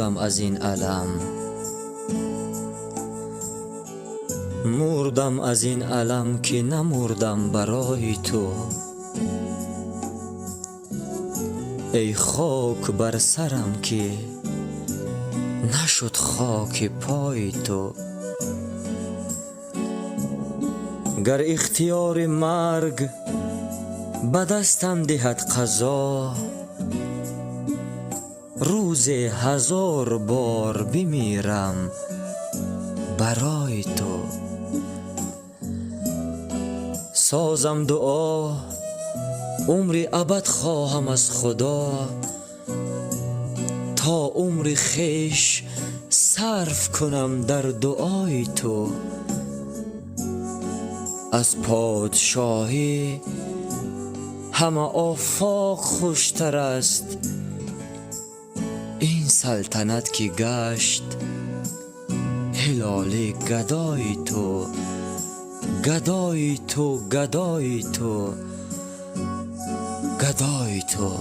مردم از این علم، مردم از این علم که نمردم برای تو. ای خاک بر سرم که نشد خاک پای تو. گر اختیار مرگ به دستم دهد قضا، روز 1000 بار بمیرم برای تو. سازم دعا عمر ابد خواهم از خدا، تا عمر خویش صرف کنم در دعای تو. از پادشاهی همه آفاق خوشتر است، این سلطنت که گشت هلال گدای تو. گدای تو، گدای تو، گدای تو.